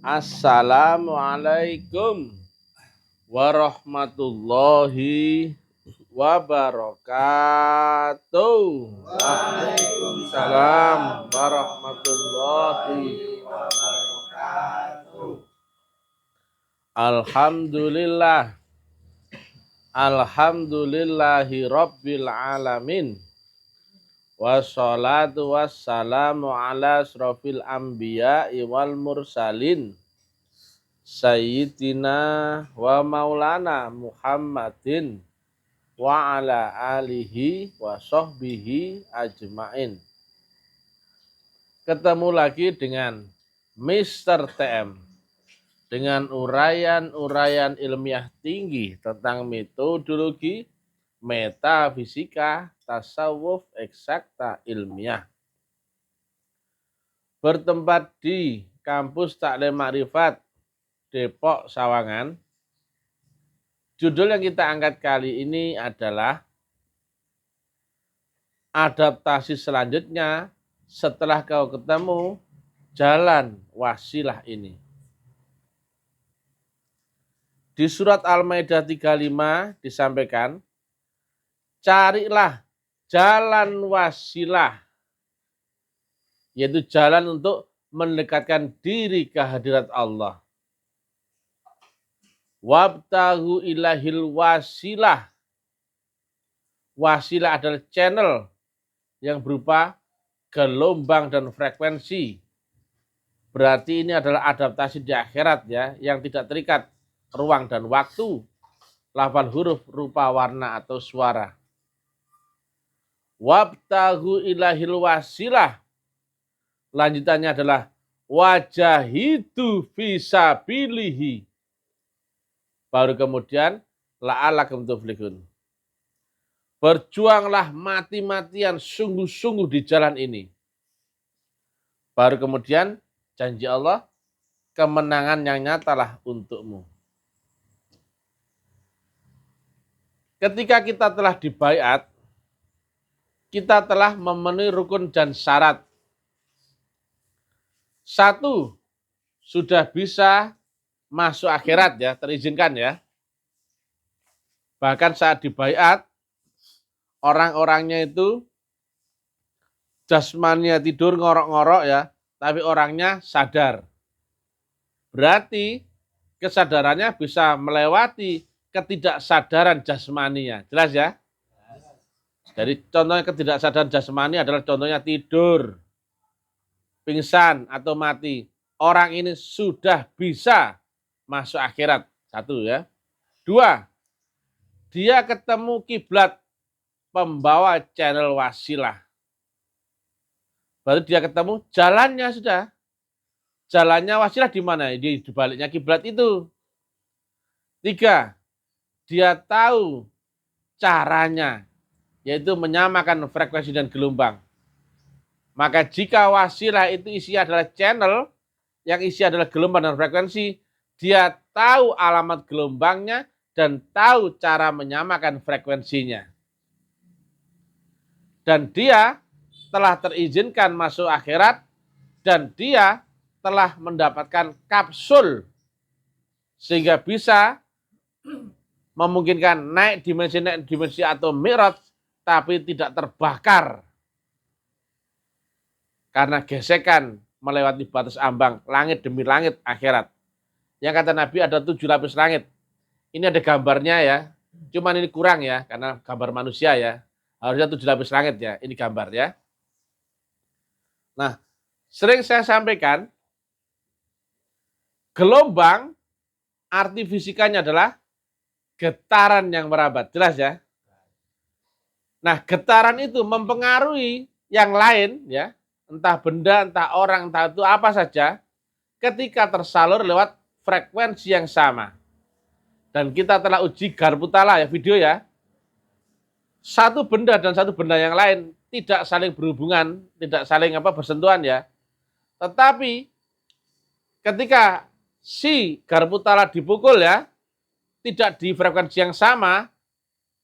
Assalamualaikum warahmatullahi wabarakatuh. Waalaikumsalam warahmatullahi wabarakatuh. Alhamdulillah. Alhamdulillahi rabbil alamin. Wassalatu wassalamu ala asrofil anbiya'i wal mursalin Sayyidina wa maulana Muhammadin wa ala alihi wa sahbihi ajmain. Ketemu lagi dengan Mr. TM dengan uraian-uraian ilmiah tinggi tentang metodologi, metafisika, tasawuf, eksakta ilmiah. Bertempat di Kampus Taklim Makrifat Depok Sawangan. Judul yang kita angkat kali ini adalah adaptasi selanjutnya setelah kau ketemu jalan wasilah ini. Di surat Al-Maidah 35 disampaikan, carilah jalan wasilah, yaitu jalan untuk mendekatkan diri ke hadirat Allah. Wabtahu ilahil wasilah. Wasilah adalah channel yang berupa gelombang dan frekuensi. Berarti ini adalah adaptasi di akhirat ya, yang tidak terikat ruang dan waktu, lafal huruf, rupa, warna atau suara. Wabtahu ilahil wasilah. Lanjutannya adalah wajahidu fisabilihi. Baru kemudian la'alakum tuflihun. Berjuanglah mati-matian sungguh-sungguh di jalan ini. Baru kemudian janji Allah, kemenangan yang nyatalah untukmu. Ketika kita telah dibaiat, kita telah memenuhi rukun dan syarat. 1, sudah bisa masuk akhirat ya, terizinkan ya. Bahkan saat dibaiat, orang-orangnya itu jasmaninya tidur ngorok-ngorok ya, tapi orangnya sadar. Berarti kesadarannya bisa melewati ketidaksadaran jasmaninya. Jelas ya? Jadi contohnya ketidaksadaran jasmani adalah contohnya tidur, pingsan atau mati. Orang ini sudah bisa masuk akhirat. 1 ya. 2, dia ketemu kiblat pembawa channel wasilah. Baru dia ketemu jalannya sudah. Jalannya wasilah di mana? Di baliknya kiblat itu. 3, dia tahu caranya, yaitu menyamakan frekuensi dan gelombang. Maka jika wasilah itu isi adalah channel, yang isi adalah gelombang dan frekuensi, dia tahu alamat gelombangnya dan tahu cara menyamakan frekuensinya. Dan dia telah terizinkan masuk akhirat, dan dia telah mendapatkan kapsul, sehingga bisa memungkinkan naik dimensi atau mi'raj, tapi tidak terbakar karena gesekan melewati batas ambang langit demi langit akhirat. Yang kata Nabi ada 7 lapis langit. Ini ada gambarnya ya, cuman ini kurang ya, karena gambar manusia ya. Harusnya 7 lapis langit ya, ini gambar ya. Nah, sering saya sampaikan, gelombang arti fisikanya adalah getaran yang merambat. Jelas ya? Nah, getaran itu mempengaruhi yang lain ya, entah benda, entah orang, entah itu apa saja, ketika tersalur lewat frekuensi yang sama. Dan kita telah uji garpu tala ya, video ya. Satu benda dan satu benda yang lain tidak saling berhubungan, tidak saling bersentuhan ya. Tetapi ketika si garpu tala dipukul ya, tidak di frekuensi yang sama,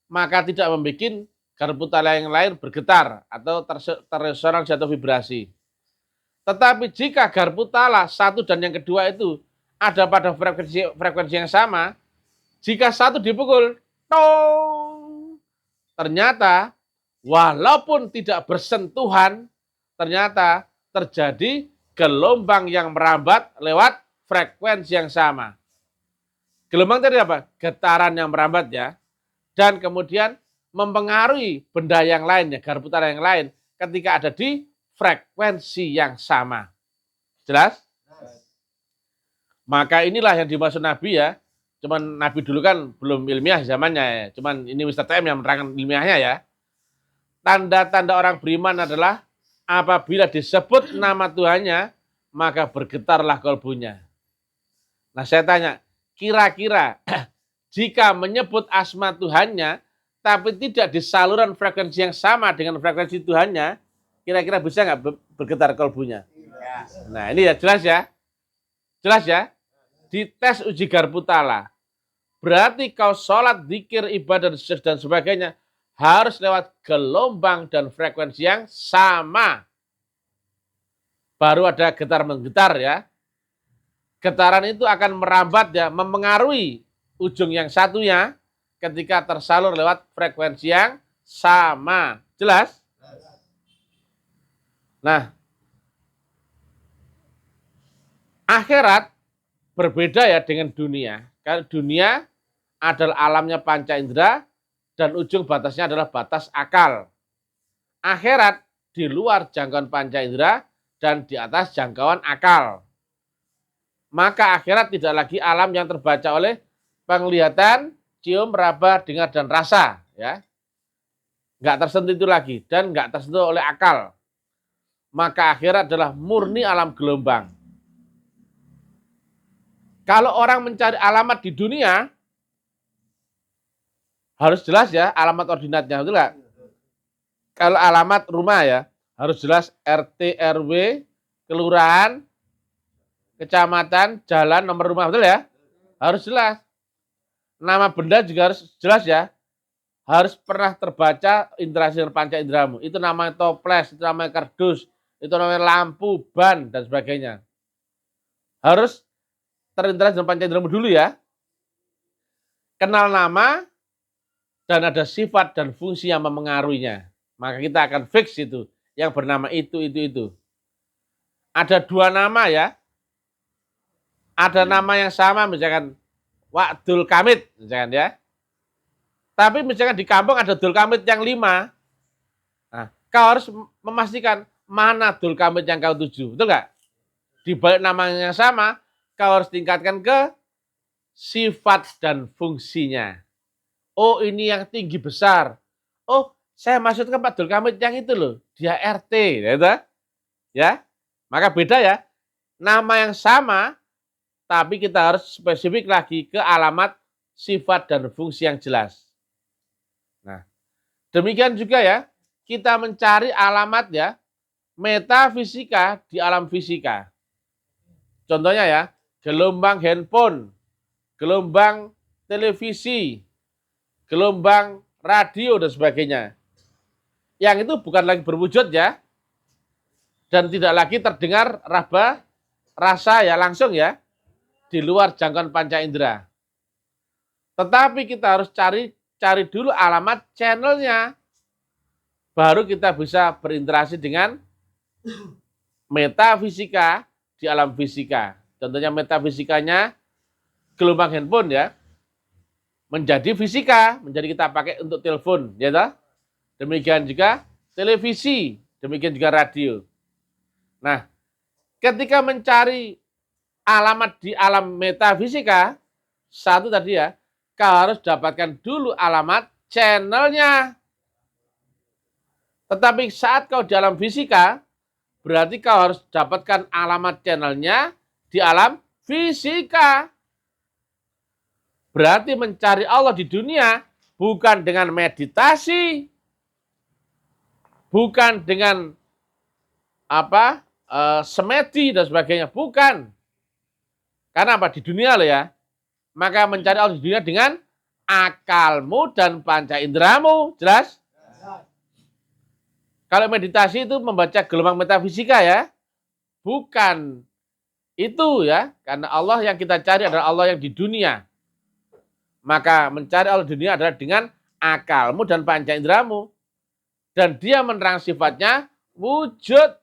maka tidak membuat garpu tala yang lain bergetar atau terresonansi atau vibrasi. Tetapi jika garpu tala satu dan yang kedua itu ada pada frekuensi yang sama, jika satu dipukul, tong, ternyata walaupun tidak bersentuhan, ternyata terjadi gelombang yang merambat lewat frekuensi yang sama. Gelombang tadi apa? Getaran yang merambat ya. Dan kemudian mempengaruhi benda yang lain, ya, garis putaran yang lain ketika ada di frekuensi yang sama. Jelas? Maka inilah yang dimaksud Nabi ya. Cuman Nabi dulu kan belum ilmiah zamannya ya. Cuman ini Mr. TM yang menerangkan ilmiahnya ya. Tanda-tanda orang beriman adalah apabila disebut nama Tuhannya, maka bergetarlah kolbunya. Nah saya tanya, kira-kira jika menyebut asma Tuhannya, tapi tidak di saluran frekuensi yang sama dengan frekuensi Tuhannya, kira-kira bisa nggak bergetar kolbunya? Nah ini ya jelas ya. Jelas ya? Dites uji Garputala. Berarti kau sholat, zikir, ibadah, dan sebagainya harus lewat gelombang dan frekuensi yang sama. Baru ada getar-menggetar ya. Getaran itu akan merambat ya, mempengaruhi ujung yang satunya ketika tersalur lewat frekuensi yang sama. Jelas? Nah, akhirat berbeda ya dengan dunia. Karena dunia adalah alamnya panca indera dan ujung batasnya adalah batas akal. Akhirat di luar jangkauan panca indera dan di atas jangkauan akal. Maka akhirat tidak lagi alam yang terbaca oleh penglihatan, cium, raba, dengar, dan rasa. Ya, nggak tersentuh itu lagi dan nggak tersentuh oleh akal. Maka akhirat adalah murni alam gelombang. Kalau orang mencari alamat di dunia, harus jelas ya alamat ordinatnya, betul nggak? Kalau alamat rumah ya, harus jelas RT, RW, kelurahan, kecamatan, jalan, nomor rumah, betul ya? Harus jelas. Nama benda juga harus jelas ya. Harus pernah terbaca interaksi dengan panca inderamu. Itu namanya toples, itu namanya kardus, itu namanya lampu, ban, dan sebagainya. Harus terinteraksi dengan panca inderamu dulu ya. Kenal nama, dan ada sifat dan fungsi yang memengaruhinya. Maka kita akan fix itu, yang bernama itu. Ada dua nama ya. Ada nama yang sama, misalkan Wa'dul Kamit, misalkan ya. Tapi misalkan di kampung ada Dul Kamit yang 5. Nah, kau harus memastikan mana Dul Kamit yang kau tuju, betul nggak? Di balik nama yang sama, kau harus tingkatkan ke sifat dan fungsinya. Oh, ini yang tinggi besar. Oh, saya maksudkan Pak Dul Kamit yang itu loh, dia RT, gitu. Ya. Maka beda ya. Nama yang sama, tapi kita harus spesifik lagi ke alamat, sifat, dan fungsi yang jelas. Nah, demikian juga ya, kita mencari alamat ya, metafisika di alam fisika. Contohnya ya, gelombang handphone, gelombang televisi, gelombang radio, dan sebagainya. Yang itu bukan lagi berwujud ya, dan tidak lagi terdengar raba, rasa ya langsung ya, di luar jangkauan panca indera. Tetapi kita harus cari dulu alamat channelnya. Baru kita bisa berinteraksi dengan metafisika di alam fisika. Contohnya metafisikanya gelombang handphone ya. Menjadi fisika, menjadi kita pakai untuk telepon, ya toh? Demikian juga televisi, demikian juga radio. Nah, ketika mencari alamat di alam metafisika, satu tadi ya, kau harus dapatkan dulu alamat channelnya. Tetapi saat kau di alam fisika, berarti kau harus dapatkan alamat channelnya di alam fisika. Berarti mencari Allah di dunia bukan dengan meditasi, bukan dengan semedi dan sebagainya, bukan. Karena apa? Di dunia loh ya. Maka mencari Allah di dunia dengan akalmu dan panca inderamu. Jelas? Kalau meditasi itu membaca gelombang metafisika ya. Bukan Itu ya, karena Allah yang kita cari adalah Allah yang di dunia. Maka mencari Allah di dunia adalah dengan akalmu dan panca inderamu. Dan dia menerang sifatnya wujud.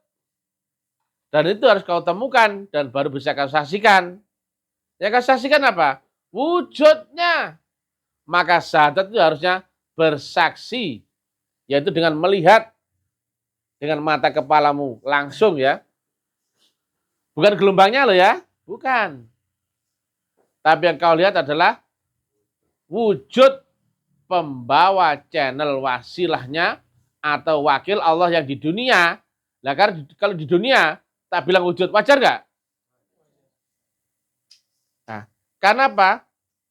Dan itu harus kau temukan dan baru bisa kau saksikan. Ya kau saksikan apa? Wujudnya. Maka syahadat itu harusnya bersaksi. Yaitu dengan melihat dengan mata kepalamu langsung ya. Bukan gelombangnya loh ya. Bukan. Tapi yang kau lihat adalah wujud pembawa channel wasilahnya atau wakil Allah yang di dunia. Nah, karena kalau di dunia tak bilang wujud, wajar nggak? Nah, karena apa?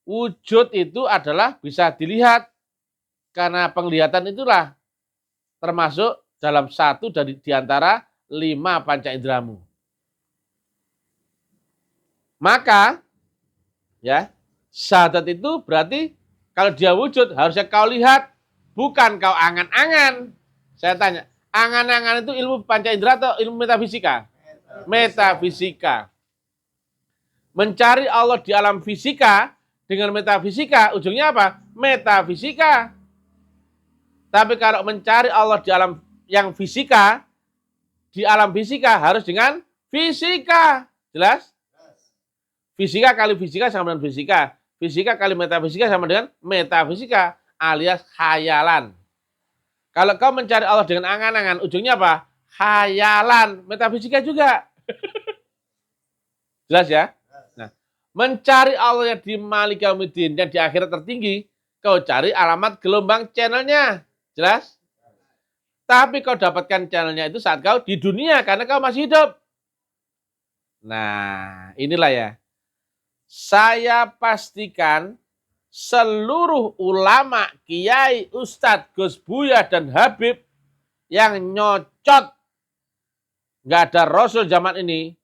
Wujud itu adalah bisa dilihat. Karena penglihatan itulah termasuk dalam satu dari diantara 5 panca inderamu. Maka, ya, syahadat itu berarti kalau dia wujud harusnya kau lihat, bukan kau angan-angan. Saya tanya, angan-angan itu ilmu panca indera atau ilmu metafisika? Metafisika. Mencari Allah di alam fisika dengan metafisika, ujungnya apa? Metafisika. Tapi kalau mencari Allah di alam yang fisika, di alam fisika harus dengan fisika. Jelas? Fisika kali fisika sama dengan fisika. Fisika kali metafisika sama dengan metafisika alias khayalan. Kalau kau mencari Allah dengan angan-angan, ujungnya apa? Khayalan. Metafisika juga. Jelas ya? Nah, mencari Allah yang di Malik Yaumiddin yang di akhirat tertinggi, kau cari alamat gelombang channelnya. Jelas? Tapi kau dapatkan channelnya itu saat kau di dunia karena kau masih hidup. Nah, inilah ya. Saya pastikan seluruh ulama, kiai, ustadz, Gus Buya, dan Habib yang nyocot nggak ada Rasul zaman ini,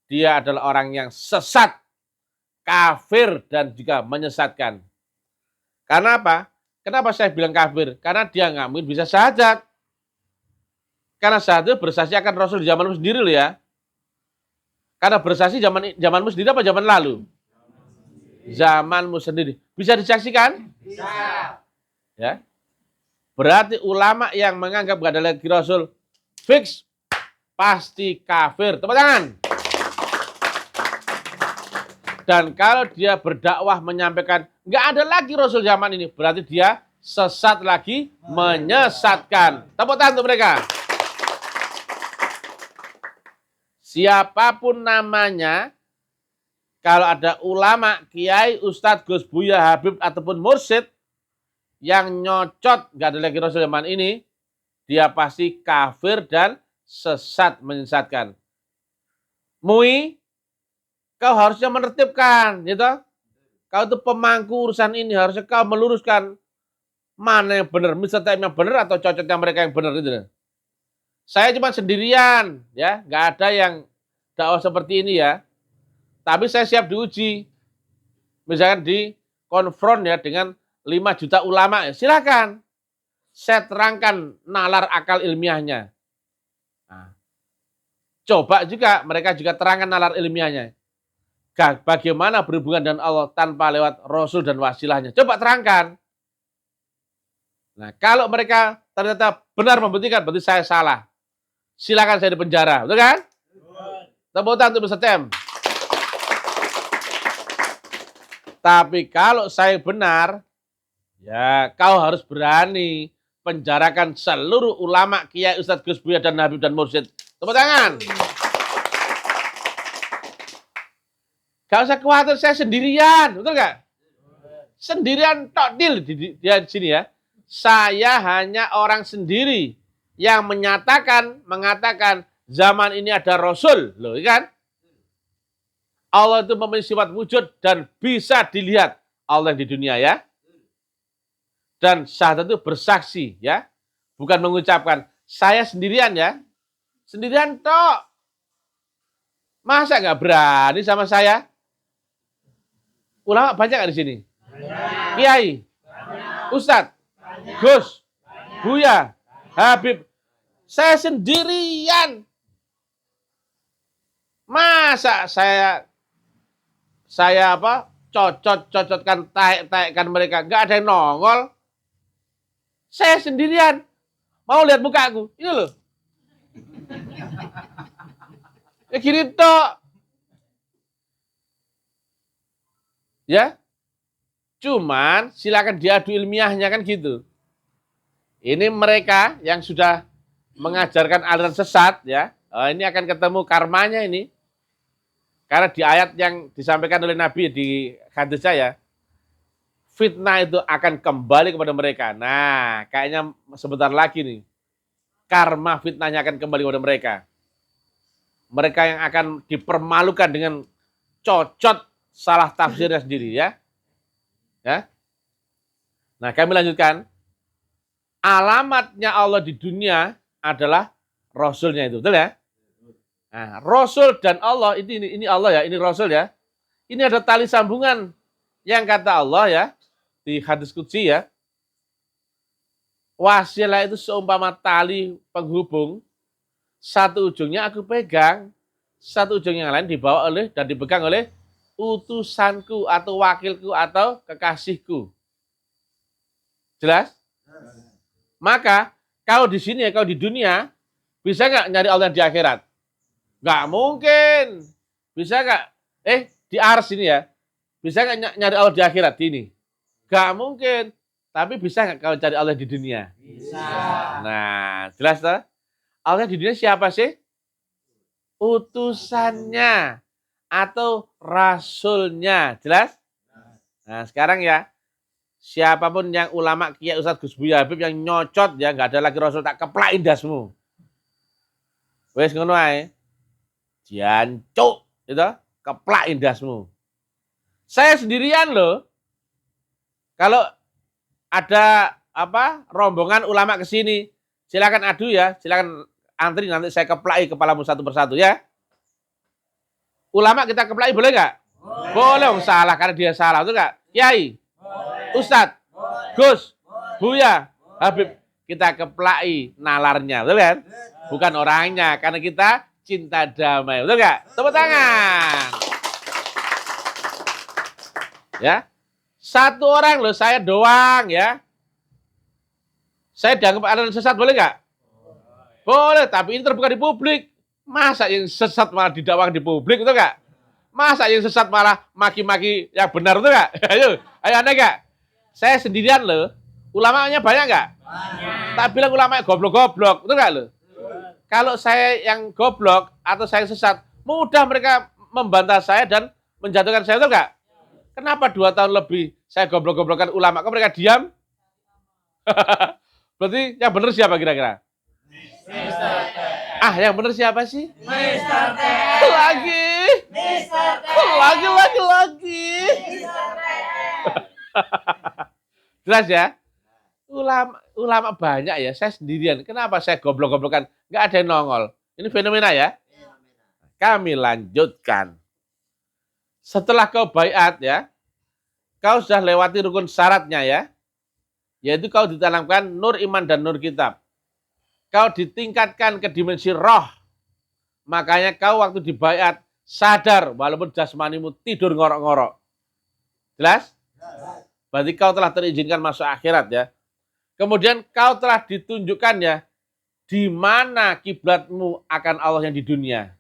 dia adalah orang yang sesat, kafir, dan juga menyesatkan. Karena apa? Kenapa saya bilang kafir? Karena dia nggak mungkin bisa syahadat. Karena syahadat bersaksi akan Rasul di zamanmu sendiri loh ya. Karena bersaksi zamanmu sendiri apa zaman lalu? Zamanmu sendiri. Bisa disaksikan? Bisa. Ya. Berarti ulama yang menganggap gak ada lagi Rasul fix pasti kafir. Tepuk tangan. Dan kalau dia berdakwah menyampaikan gak ada lagi Rasul zaman ini, berarti dia sesat lagi, menyesatkan. Tepuk tangan untuk mereka. Siapapun namanya, kalau ada ulama, kiai, ustadz, Gus Buya, Habib, ataupun mursyid yang nyocot, gak ada lagi Rasul zaman ini, dia pasti kafir dan sesat, menyesatkan. Mui, kau harusnya menertibkan, gitu. Kau itu pemangku urusan ini, harusnya kau meluruskan mana yang benar, misalnya yang benar atau cocoknya mereka yang benar gitu. Saya cuma sendirian, ya, nggak ada yang dakwah seperti ini ya. Tapi saya siap diuji. Misalkan dikonfront ya dengan 5 juta ulama. Ya, silakan. Saya terangkan nalar akal ilmiahnya. Nah, coba juga mereka juga terangkan nalar ilmiahnya. Bagaimana berhubungan dengan Allah tanpa lewat Rasul dan wasilahnya. Coba terangkan. Nah, kalau mereka ternyata benar membuktikan, berarti saya salah. Silakan saya di penjara. Betul kan? Tepuk tangan untuk Mr. Cem. Tapi kalau saya benar, ya kau harus berani penjarakan seluruh ulama, kiai, ustadz, Gus Buya, dan Habib dan mursyid. Tepuk tangan. Gak usah khawatir, saya sendirian, betul gak? Sendirian tok deal di sini ya. Saya hanya orang sendiri yang mengatakan zaman ini ada Rasul, loh, kan? Allah itu memiliki sifat wujud dan bisa dilihat Allah di dunia ya. Dan syahadat itu bersaksi ya. Bukan mengucapkan saya sendirian ya. Sendirian tok. Masa nggak berani sama saya? Ulama banyak nggak di sini? Kiai, Ustadz, Gus, Buya, Habib. Saya sendirian. Masa saya apa? Cocotkan, taekkan mereka, nggak ada yang nongol. Saya sendirian. Mau lihat muka aku? Ini loh. Ya gini tok. Ya. Cuman silakan diadu ilmiahnya kan gitu. Ini mereka yang sudah mengajarkan aliran sesat ya. Ini akan ketemu karmanya ini. Karena di ayat yang disampaikan oleh Nabi di hadis saya, fitnah itu akan kembali kepada mereka. Nah, kayaknya sebentar lagi nih, karma fitnahnya akan kembali kepada mereka. Mereka yang akan dipermalukan dengan cocot salah tafsirnya sendiri ya. Ya. Nah, kami lanjutkan. Alamatnya Allah di dunia adalah Rasulnya itu, betul ya? Nah, Rasul dan Allah, ini Allah ya, ini Rasul ya. Ini ada tali sambungan yang kata Allah ya, di hadis qudsi ya. Wasilah itu seumpama tali penghubung, satu ujungnya aku pegang, satu ujung yang lain dibawa oleh dan dipegang oleh utusanku atau wakilku atau kekasihku. Jelas? Maka kau di sini, kau di dunia, bisa nggak nyari Allah di akhirat? Nggak mungkin. Bisa nggak? Di ars ini ya. Bisa nggak nyari Allah di akhirat ini? Nggak mungkin. Tapi bisa nggak kau cari Allah di dunia? Bisa. Nah, jelas toh? Allah di dunia siapa sih? Utusannya atau rasulnya. Jelas? Nah, sekarang ya. Siapapun yang ulama Kiai Ustadz Gus Buya Habib yang nyocot ya, nggak ada lagi Rasul, tak keplakin dasmu. Wes ngono ae. Jancuk itu keplakin dasmu. Saya sendirian loh. Kalau ada apa rombongan ulama ke sini, silakan adu ya, silakan antri nanti saya keplaki kepalamu satu persatu ya. Ulama kita keplaki boleh nggak? Boleh, salah karena dia salah, betul nggak? Kiai. Ustadz, Gus, Buya, Habib, kita keplai nalarnya, betul kan? Bukan orangnya, karena kita cinta damai, betul nggak? Tepuk tangan. Ya, satu orang loh, saya doang ya. Saya dianggap aliran sesat, boleh nggak? Boleh, tapi ini terbuka di publik. Masa yang sesat malah didakwah di publik, betul nggak? Masa yang sesat malah maki-maki yang benar, betul nggak? Ayo aneh nggak? Saya sendirian loh. Ulamanya banyak nggak? Banyak. Tak bilang ulama goblok-goblok, betul nggak loh? Kalau saya yang goblok atau saya sesat, mudah mereka membantah saya dan menjatuhkan saya, betul nggak? Kenapa 2 tahun lebih saya goblok-goblokkan ulama, kok mereka diam? Berarti yang benar siapa kira-kira? Yang benar siapa sih? Mister T. Lagi. Mister T. Lagi. Mister T. Jelas ya? Ulama banyak ya, saya sendirian. Kenapa saya goblok-goblokan? Nggak ada yang nongol. Ini fenomena ya? Kami lanjutkan. Setelah kau baiat ya, kau sudah lewati rukun syaratnya ya, yaitu kau ditanamkan nur iman dan nur kitab. Kau ditingkatkan ke dimensi roh. Makanya kau waktu dibaiat sadar walaupun jasmanimu tidur ngorok-ngorok. Jelas? Berarti kau telah terizinkan masuk akhirat ya. Kemudian kau telah ditunjukkan ya di mana kiblatmu akan Allah yang di dunia.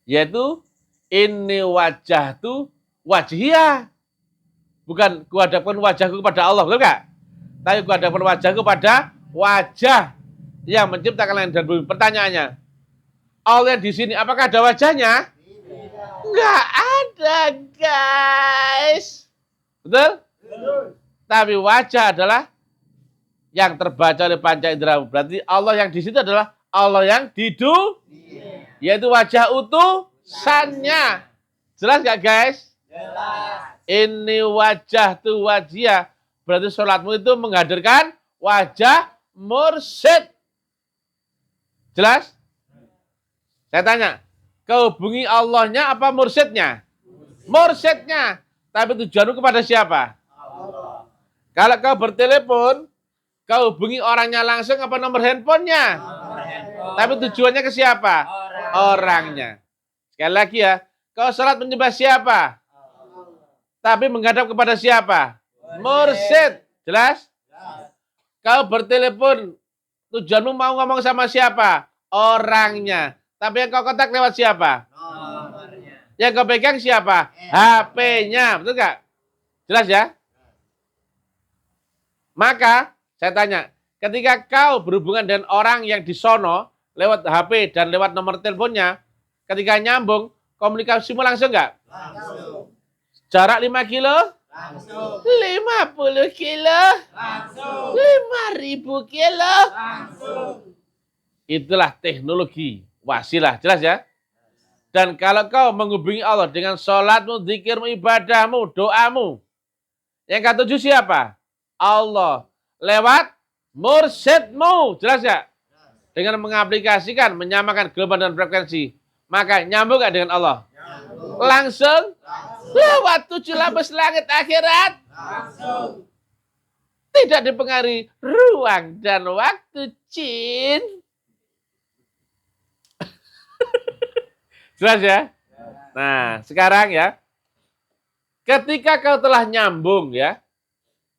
Yaitu ini wajahtu wajhiyah. Bukan kuhadapkan wajahku kepada Allah, betul enggak? Tapi kuhadapkan wajahku pada wajah yang menciptakan langit dan bumi. Pertanyaannya, Allah yang di sini apakah ada wajahnya? Enggak ada, guys. Betul? Tapi wajah adalah yang terbaca oleh panca indera. Berarti Allah yang di situ adalah Allah yang di dunia. Yaitu wajah utusannya. Jelas gak guys? Jelas. Ini wajah tu wajah. Berarti sholatmu itu menghadirkan wajah mursyid. Jelas? Saya tanya, kau hubungi Allahnya apa mursyidnya? Mursyidnya. Tapi tujuanmu kepada siapa? Allah. Kalau kau bertelepon, kau hubungi orangnya langsung apa nomor handphonenya? Nomor handphone. Tapi tujuannya ke siapa? Orang. Orangnya. Sekali lagi ya, kau salat menyembah siapa? Tapi menghadap kepada siapa? Mursyid. Jelas? Kau bertelepon, tujuanmu mau ngomong sama siapa? Orangnya. Tapi yang kau kontak lewat siapa? Nomornya. Yang kau pegang siapa? HP-nya. Betul nggak? Jelas ya? Maka, saya tanya, ketika kau berhubungan dengan orang yang di sono, lewat HP dan lewat nomor teleponnya, ketika nyambung, komunikasimu langsung nggak? Langsung. Jarak 5 kilo? Langsung. 50 kilo? Langsung. 5.000 kilo? Langsung. Itulah teknologi wasilah, jelas ya? Dan kalau kau menghubungi Allah dengan sholatmu, zikirmu, ibadahmu, doamu, yang kau tuju siapa? Allah. Lewat mursyidmu, jelas ya? Dengan mengaplikasikan, menyamakan gelombang dan frekuensi, maka nyambung gak dengan Allah? Langsung? Lewat 7 lapis langit akhirat? Langsung. Tidak dipengaruhi ruang dan waktu, Cin. Jelas ya? Nah, sekarang ya, ketika kau telah nyambung ya,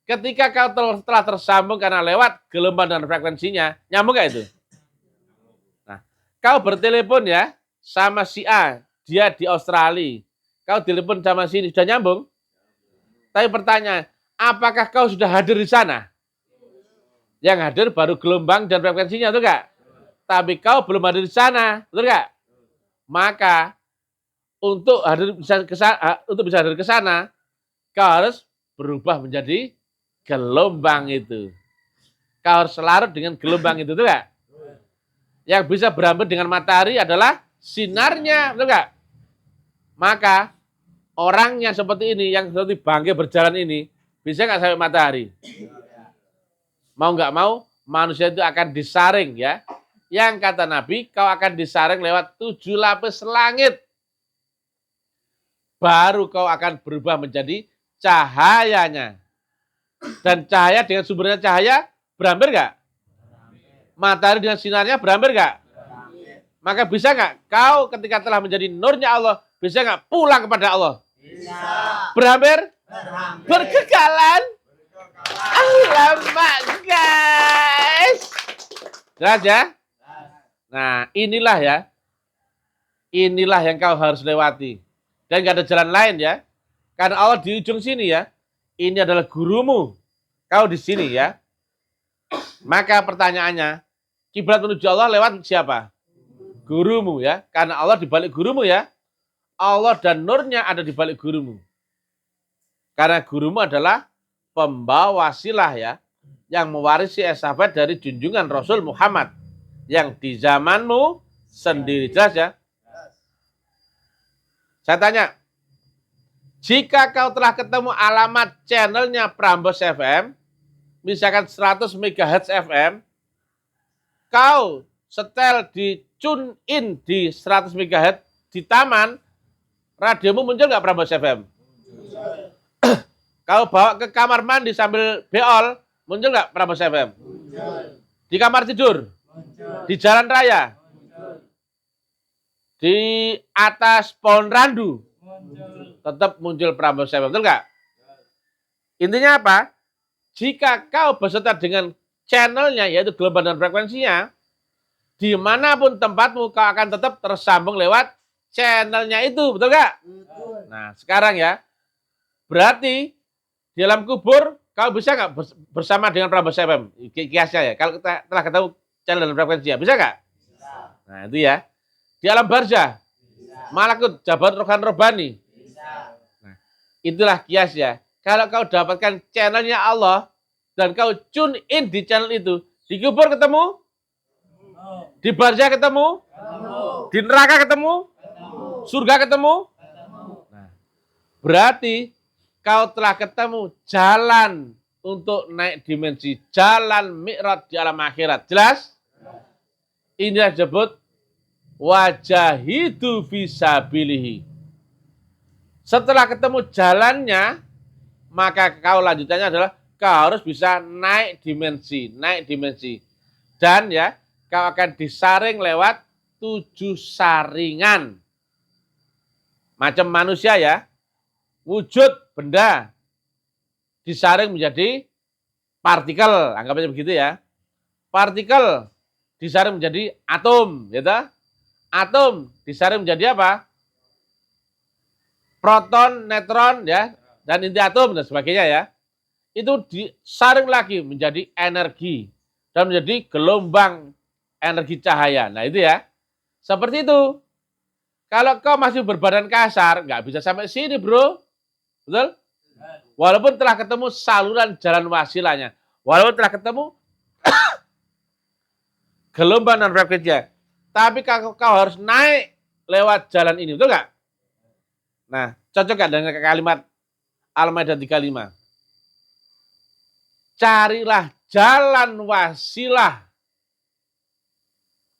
ketika kau telah tersambung karena lewat gelombang dan frekuensinya, nyambung gak itu? Nah, kau bertelepon ya sama si A, dia di Australia. Kau telepon sama sini, sudah nyambung? Tapi pertanyaan, apakah kau sudah hadir di sana? Yang hadir baru gelombang dan frekuensinya, betul nggak? Tapi kau belum hadir di sana, betul nggak? Maka untuk bisa hadir ke sana, kau harus berubah menjadi gelombang itu. Kau harus larut dengan gelombang itu, betul nggak? Yang bisa berhampir dengan matahari adalah sinarnya, betul nggak? Maka orang yang seperti ini, yang seperti bangkai berjalan ini, bisa nggak sampai matahari? Mau nggak mau, manusia itu akan disaring ya. Yang kata Nabi, kau akan disaring lewat 7 lapis langit. Baru kau akan berubah menjadi cahayanya. Dan cahaya dengan sumbernya cahaya, berhampir nggak? Matahari dengan sinarnya berhampir nggak? Maka bisa nggak kau ketika telah menjadi nurnya Allah, bisa nggak pulang kepada Allah? Bisa. Berhampir? Berhampir. Berkekalan? Alamak guys. Jelas ya? Nah inilah ya. Inilah yang kau harus lewati. Dan gak ada jalan lain ya. Karena Allah di ujung sini ya. Ini adalah gurumu. Kau di sini ya. Maka pertanyaannya, kiblat menuju Allah lewat siapa? Gurumu ya. Karena Allah di balik gurumu ya. Allah dan nurnya ada di balik gurumu. Karena gurumu adalah pembawa wasilah ya. Yang mewarisi estafet dari junjungan Rasul Muhammad. Yang di zamanmu sendiri. Jelas ya? Saya tanya, jika kau telah ketemu alamat channelnya Prambors FM, misalkan 100 MHz FM, kau setel di tune in di 100 MHz di taman, radiomu muncul nggak Prambors FM? Kau bawa ke kamar mandi sambil beol, muncul nggak Prambors FM? Di kamar tidur? Di jalan raya? Di atas pohon randu? Tetap muncul Prambors FM, betul nggak? Intinya apa? Jika kau beserta dengan channelnya, yaitu gelombang dan frekuensinya, dimanapun tempatmu, kau akan tetap tersambung lewat channelnya itu, betul nggak? Nah, sekarang ya, berarti di dalam kubur, kau bisa nggak bersama dengan Prambors FM? Kiasnya ya, kalau kita telah ketemu channel dan frekuensinya, bisa nggak? Nah, itu ya. Di alam barzah, malakut, jabat rohan robani. Nah, itulah kias ya. Kalau kau dapatkan channelnya Allah dan kau tune in di channel itu, di kubur ketemu, di barzah ketemu, di neraka ketemu, surga ketemu. Nah, berarti kau telah ketemu jalan untuk naik dimensi, jalan mi'raj di alam akhirat. Jelas? Inilah disebut wajahidu fisabilihi. Setelah ketemu jalannya, maka kau lanjutannya adalah kau harus bisa naik dimensi. Dan ya, kau akan disaring lewat 7 saringan. macam manusia ya, wujud benda disaring menjadi partikel, anggapnya begitu ya. Partikel disaring menjadi atom, gitu. Atom disaring menjadi apa? Proton, neutron ya, dan inti atom dan sebagainya ya. Itu disaring lagi menjadi energi dan menjadi gelombang energi cahaya. Nah itu ya, seperti itu. Kalau kau masih berbadan kasar, nggak bisa sampai sini bro, betul? Walaupun telah ketemu saluran jalan wasilanya, walaupun telah ketemu gelombang dan frekuensinya, tapi kau harus naik lewat jalan ini, betul nggak? Nah, cocok nggak dengan kalimat Al-Maidah 35? Carilah jalan wasilah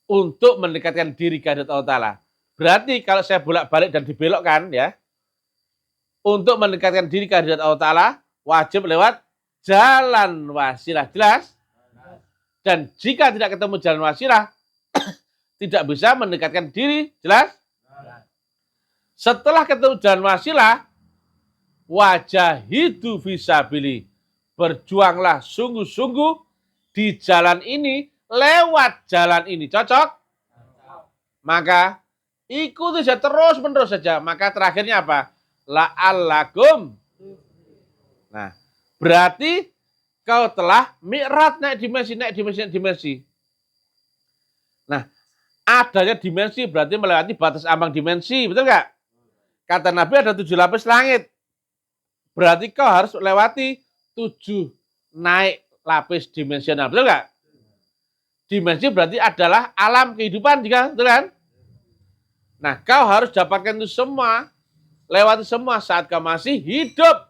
untuk mendekatkan diri ke hadirat Allah Ta'ala. Berarti kalau saya bolak-balik dan dibelokkan ya, untuk mendekatkan diri ke hadirat Allah Ta'ala, wajib lewat jalan wasilah. Jelas? Dan jika tidak ketemu jalan wasilah, tidak bisa mendekatkan diri. Jelas? Setelah ketemu jalan wasilah, wajahidu fisabili. Berjuanglah sungguh-sungguh di jalan ini, lewat jalan ini. Cocok? Maka ikuti saja terus-menerus saja. Maka terakhirnya apa? La'allakum. Nah, berarti kau telah mi'raj, naik dimensi. Nah, adanya dimensi berarti melewati batas ambang dimensi, betul nggak? Kata Nabi ada 7 lapis langit. Berarti kau harus lewati 7 naik lapis dimensional, betul nggak? Dimensi berarti adalah alam kehidupan, juga, betul kan? Nah, kau harus dapatkan itu semua, lewati semua saat kau masih hidup.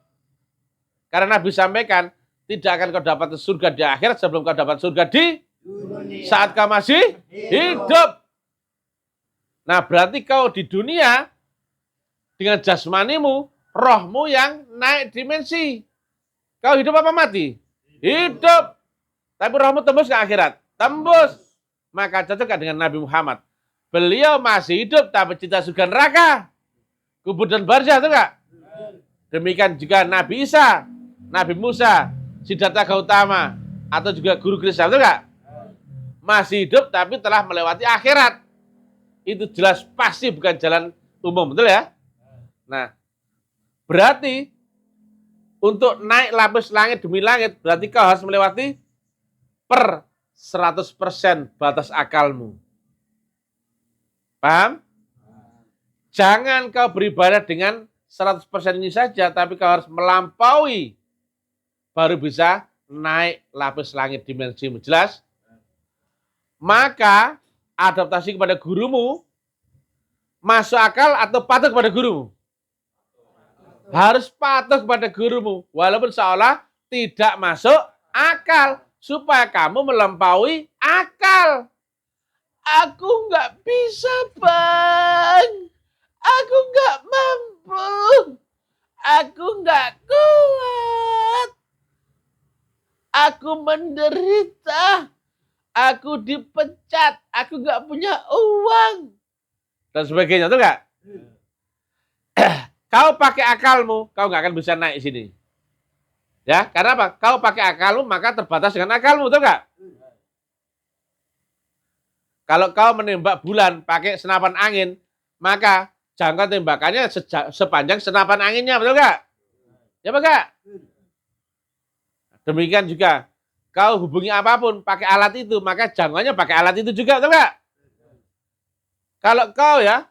Karena Nabi sampaikan, tidak akan kau dapat surga di akhirat sebelum kau dapat surga di dunia. Saat kau masih hidup. Nah, berarti kau di dunia dengan jasmanimu, rohmu yang naik dimensi. Kau hidup apa mati? Hidup. Tapi rohmu tembus ke akhirat? Tembus. Maka cocok dengan Nabi Muhammad. Beliau masih hidup tapi cinta surga neraka. Kubur dan barzah, itu enggak? Demikian juga Nabi Isa, Nabi Musa, Siddhartha Gautama, atau juga Guru Krishna, itu enggak? Masih hidup tapi telah melewati akhirat. Itu jelas pasti bukan jalan umum, betul ya? Nah, berarti untuk naik lapis langit demi langit, berarti kau harus melewati per 100% batas akalmu. Paham? Jangan kau beribadah dengan 100% ini saja, tapi kau harus melampaui baru bisa naik lapis langit dimensimu. Jelas? Maka adaptasi kepada gurumu masuk akal atau patuh kepada gurumu? Harus patuh kepada gurumu, walaupun seolah tidak masuk akal, supaya kamu melampaui akal. Aku nggak bisa, Bang. Aku nggak mampu. Aku nggak kuat. Aku menderita. Aku dipecat. Aku nggak punya uang. Dan sebagainya, tuh nggak? Kau pakai akalmu, kau nggak akan bisa naik sini. Ya, karena apa? Kau pakai akalmu, maka terbatas dengan akalmu, tuh nggak? Kalau kau menembak bulan pakai senapan angin, maka jangkauan tembakannya sepanjang senapan anginnya, betul nggak? Ya, Pak? Demikian juga, kau hubungi apapun pakai alat itu, maka jangkauannya pakai alat itu juga, betul nggak? Kalau kau ya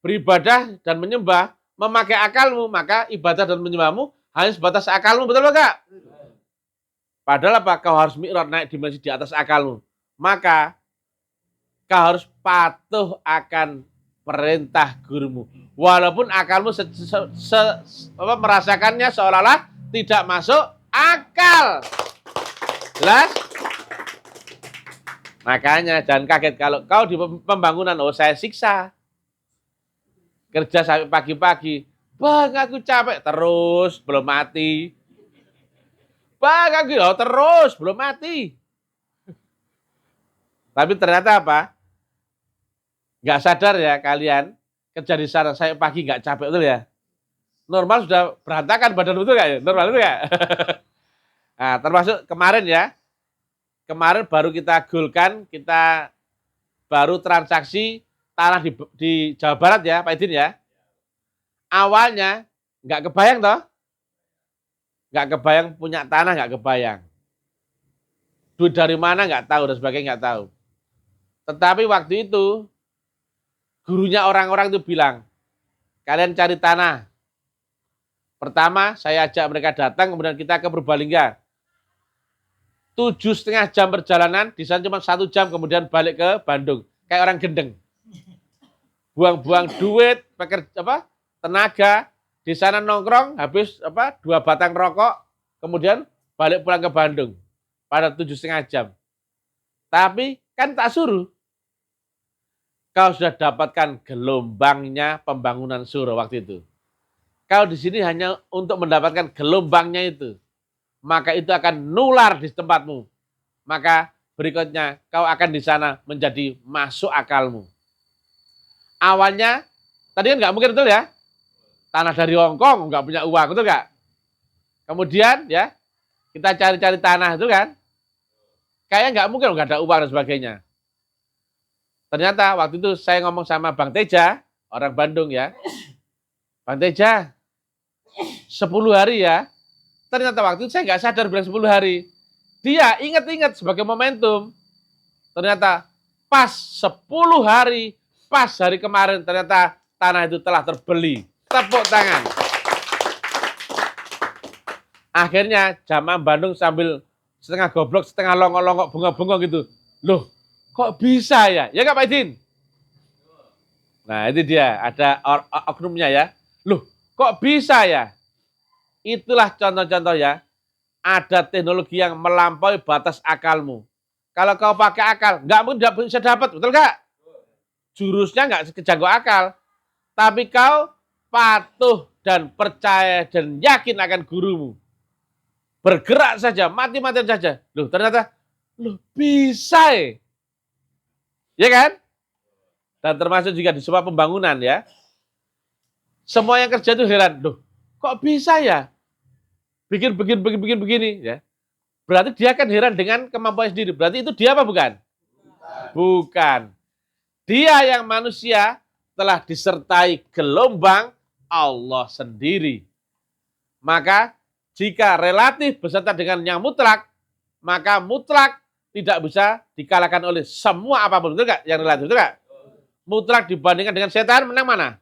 beribadah dan menyembah, memakai akalmu, maka ibadah dan menyembahmu hanya sebatas akalmu, betul nggak? Padahal apa? Kau harus mi'raj, naik dimensi di atas akalmu. Maka kau harus patuh akan perintah gurumu. Walaupun akalmu merasakannya seolah-olah tidak masuk akal. Jelas? Makanya jangan kaget kalau kau di pembangunan, oh saya siksa. Kerja sampai pagi-pagi. Bang, aku capek. Terus, belum mati. Bang, aku terus, belum mati. Tapi ternyata apa? Nggak sadar ya kalian, kerja di sana, saya pagi nggak capek, betul ya? Normal sudah berantakan badan, betul nggak ya? Normal itu nggak? Nah, termasuk kemarin ya. Kemarin baru kita goalkan, kita baru transaksi tanah di Jawa Barat ya, Pak Idin ya. Awalnya nggak kebayang toh, nggak kebayang punya tanah, nggak kebayang. Duit dari mana nggak tahu dan sebagainya nggak tahu. Tetapi waktu itu gurunya orang-orang itu bilang, kalian cari tanah. Pertama saya ajak mereka datang, kemudian kita ke Purbalingga. 7,5 jam perjalanan, di sana cuma 1 jam, kemudian balik ke Bandung. Kayak orang gendeng. Buang-buang duit, tenaga, di sana nongkrong, habis 2 batang rokok, kemudian balik pulang ke Bandung. Pada 7,5 jam. Tapi kan tak suruh. Kau sudah dapatkan gelombangnya pembangunan surau waktu itu. Kau di sini hanya untuk mendapatkan gelombangnya itu. Maka itu akan nular di tempatmu. Maka berikutnya kau akan di sana menjadi masuk akalmu. Awalnya, tadi kan nggak mungkin, betul ya? Tanah dari Hongkong nggak punya uang, betul nggak? Kemudian ya, kita cari-cari tanah itu kan, kayaknya nggak mungkin nggak ada uang dan sebagainya. Ternyata waktu itu saya ngomong sama Bang Teja, orang Bandung ya. Bang Teja, 10 hari ya. Ternyata waktu itu saya nggak sadar bilang 10 hari. Dia ingat-ingat sebagai momentum. Ternyata pas 10 hari, pas hari kemarin, ternyata tanah itu telah terbeli. Tepuk tangan. Akhirnya jamaah Bandung sambil setengah goblok, setengah longok-longok, bengong-bengong gitu. Loh, kok bisa ya? Ya nggak Pak Idin? Nah itu dia, ada oknumnya ya. Loh, kok bisa ya? Itulah contoh-contoh ya. Ada teknologi yang melampaui batas akalmu. Kalau kau pakai akal, nggak mungkin bisa dapat, betul nggak? Jurusnya nggak kejangkau akal. Tapi kau patuh dan percaya dan yakin akan gurumu. Bergerak saja, mati-matian saja. Loh ternyata, loh bisa ya? Ya kan? Dan termasuk juga di semua pembangunan ya. Semua yang kerja itu heran. Loh kok bisa ya? Bikin begini ya. Berarti dia kan heran dengan kemampuan sendiri. Berarti itu dia apa bukan? Bukan. Dia yang manusia telah disertai gelombang Allah sendiri. Maka jika relatif beserta dengan yang mutlak, maka mutlak tidak bisa dikalahkan oleh semua apapun. Betul nggak? Yang relatif, betul nggak? Mutlak dibandingkan dengan setan, menang mana?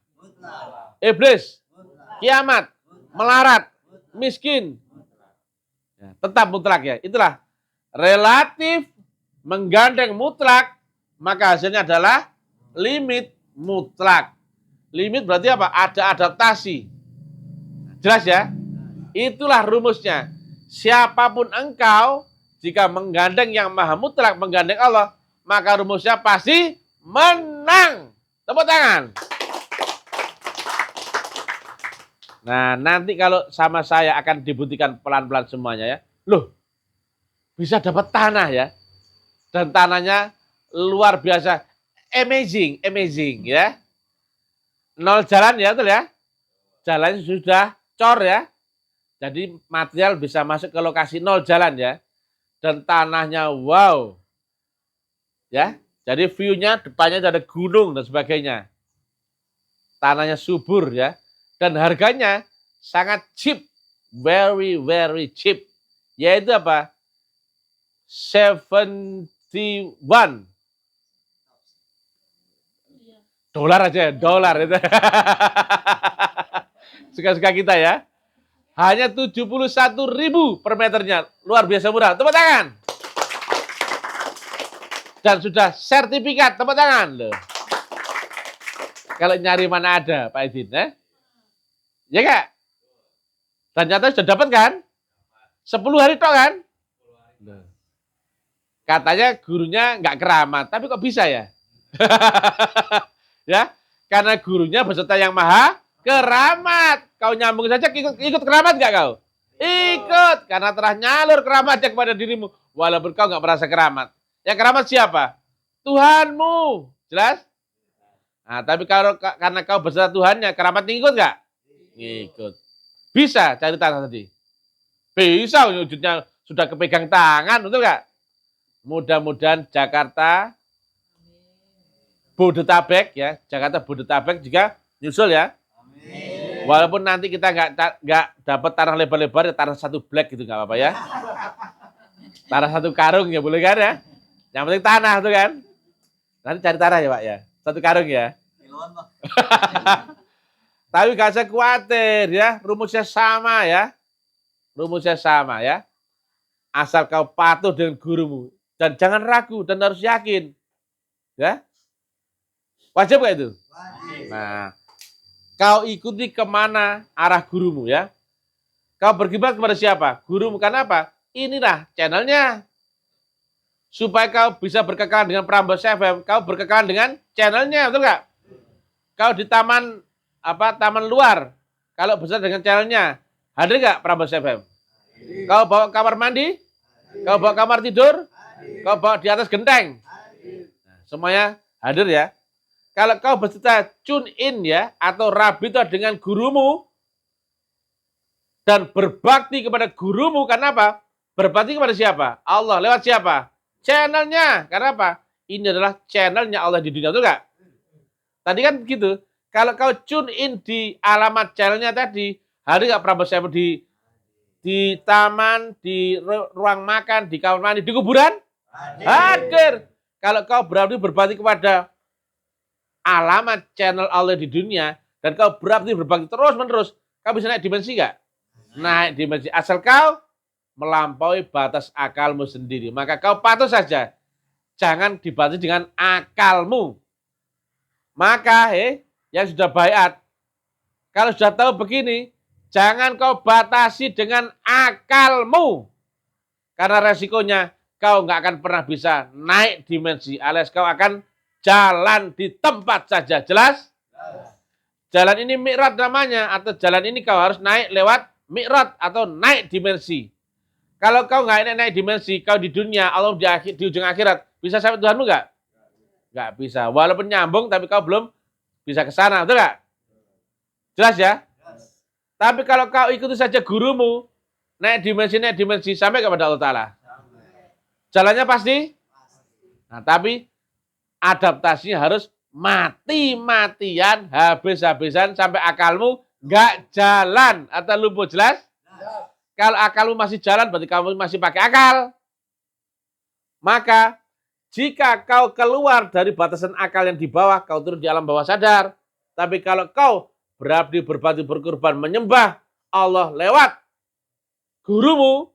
Iblis, kiamat, melarat, miskin. Ya, tetap mutlak ya. Itulah relatif menggandeng mutlak, maka hasilnya adalah limit mutlak. Limit berarti apa? Ada adaptasi. Jelas ya? Itulah rumusnya. Siapapun engkau, jika menggandeng yang maha mutlak, menggandeng Allah, maka rumusnya pasti menang. Tepuk tangan. Nah, nanti kalau sama saya akan dibuktikan pelan-pelan semuanya ya. Loh, bisa dapat tanah ya. Dan tanahnya luar biasa. Amazing ya. 0 jalan ya, betul ya. Jalannya sudah cor ya. Jadi material bisa masuk ke lokasi 0 jalan ya. Dan tanahnya wow. Ya, jadi view-nya depannya ada gunung dan sebagainya. Tanahnya subur ya. Dan harganya sangat cheap, very cheap. Yaitu apa? 71 dolar aja, dolar itu. Suka-suka kita ya. Hanya 71.000 per meternya. Luar biasa murah. Tepuk tangan. Dan sudah sertifikat. Tepuk tangan loh. Kalau nyari mana ada Pak Idin ya? Ya enggak? Dan nyata sudah dapat kan? 10 hari tok kan? Katanya gurunya nggak keramat, tapi kok bisa ya? Ya, karena gurunya beserta yang maha keramat. Kau nyambung saja, ikut keramat nggak kau? Ikut, karena telah nyalur keramatnya kepada dirimu. Walaupun kau nggak merasa keramat. Yang keramat siapa? Tuhanmu. Jelas? Nah, tapi kalau karena kau beserta Tuhannya, keramat ngikut nggak? Ngikut. Bisa cari tanah tadi. Bisa, wujudnya sudah kepegang tangan, betul nggak? Mudah-mudahan Jakarta, Bodetabek ya, Jakarta Bodetabek juga nyusul ya. Amin. Walaupun nanti kita nggak dapat tanah lebar-lebar, ya tanah satu blek gitu nggak apa-apa ya. Tanah satu karung ya boleh kan ya. Yang penting tanah tuh kan. Nanti cari tanah ya Pak ya. Satu karung ya. Tapi gak usah khawatir ya. Rumusnya sama ya. Rumusnya sama ya. Asal kau patuh dengan gurumu. Dan jangan ragu dan harus yakin. Ya. Wajib gak itu? Wajib. Nah. Kau ikuti kemana arah gurumu ya. Kau berkhidmat kepada siapa? Gurumu. Kenapa? Inilah channelnya. Supaya kau bisa berkekalan dengan Prambors FM, kau berkekalan dengan channelnya, betul nggak? Kau di taman luar, kalau besar dengan channelnya, hadir nggak Prambors FM? Kau bawa kamar mandi, kau bawa kamar tidur, kau bawa di atas genteng, semuanya hadir ya. Kalau kau berserta tune in ya, atau rabita dengan gurumu dan berbakti kepada gurumu, karena apa? Berbakti kepada siapa? Allah. Lewat siapa? Channelnya. Karena apa? Ini adalah channelnya Allah di dunia, betul nggak? Tadi kan gitu. Kalau kau tune in di alamat channelnya tadi, hari nggak Prambors FM di taman, di ruang makan, di kamar mandi, di kuburan? Hadir. Kalau kau berbakti kepada alamat channel Allah di dunia, dan kau berbakti terus-menerus, kau bisa naik dimensi nggak? Naik dimensi. Asal kau melampaui batas akalmu sendiri. Maka kau patuh saja. Jangan dibatasi dengan akalmu. Maka yang sudah baiat, kalau sudah tahu begini, jangan kau batasi dengan akalmu. Karena resikonya kau nggak akan pernah bisa naik dimensi. Alias kau akan jalan di tempat saja. Jelas? Jalan ini mi'raj namanya. Atau jalan ini kau harus naik lewat mi'raj atau naik dimensi. Kalau kau nggak naik dimensi, kau di dunia, Allah di ujung akhirat, bisa sampai Tuhanmu nggak? Nggak bisa. Walaupun nyambung, tapi kau belum bisa ke sana, betul nggak? Jelas ya? Tapi kalau kau ikuti saja gurumu, naik dimensi, sampai kepada Allah Ta'ala. Jalannya pasti? Nah, tapi adaptasinya harus mati-matian, habis-habisan, sampai akalmu nggak jalan atau lumpuh. Jelas? Kalau akalmu masih jalan, berarti kamu masih pakai akal. Maka, jika kau keluar dari batasan akal yang di bawah, kau turun di alam bawah sadar. Tapi kalau kau berbakti, berkorban, menyembah Allah lewat gurumu,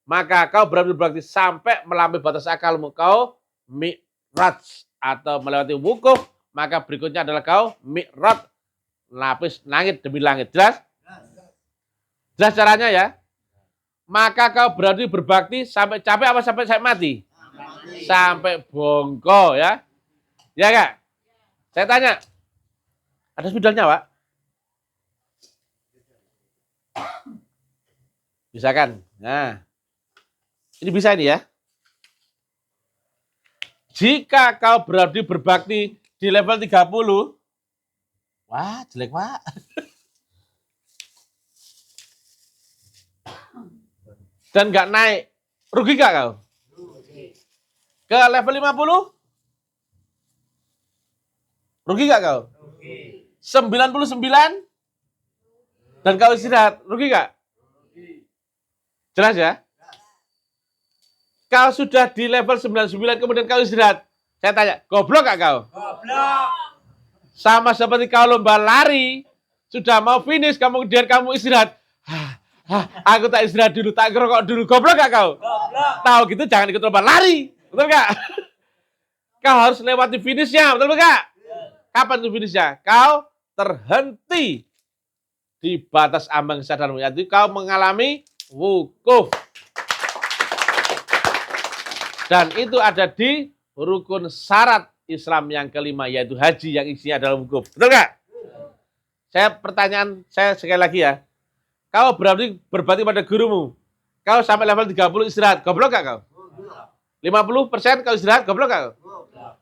maka kau berbakti sampai melampaui batas akalmu. Kau mi'raj atau melewati wukuf, maka berikutnya adalah kau mi'raj, lapis langit demi langit. Jelas? Jelas caranya ya? Maka kau berbakti sampai capek apa sampai mati? Sampai bongko ya. Ya Kak? Saya tanya. Ada spidolnya Pak? Bisa kan? Nah. Ini bisa ini ya. Jika kau berbakti di level 30. Wah jelek Pak. Dan nggak naik, rugi nggak kau? Ke level 50? Rugi nggak kau? 99? Dan kau istirahat, rugi nggak? Jelas ya? Kau sudah di level 99 kemudian kau istirahat. Saya tanya, goblok nggak kau? Goblok. Sama seperti kau lomba lari, sudah mau finish, kemudian kamu istirahat. Aku tak istirahat dulu, tak ngerokok dulu. Goblok gak kau? Goblok. Tahu gitu jangan ikut lomba lari. Betul gak? Kau harus lewati finishnya. Betul gak? Kapan itu finishnya? Kau terhenti di batas ambang sadarmu. Yaitu kau mengalami wukuf. Dan itu ada di rukun syarat Islam yang kelima, yaitu haji yang isinya adalah wukuf. Betul gak? Saya sekali lagi ya. Kau berbakti pada gurumu. Kau sampai level 30 istirahat. Goblok gak kau? 50% kau istirahat. Goblok gak kau?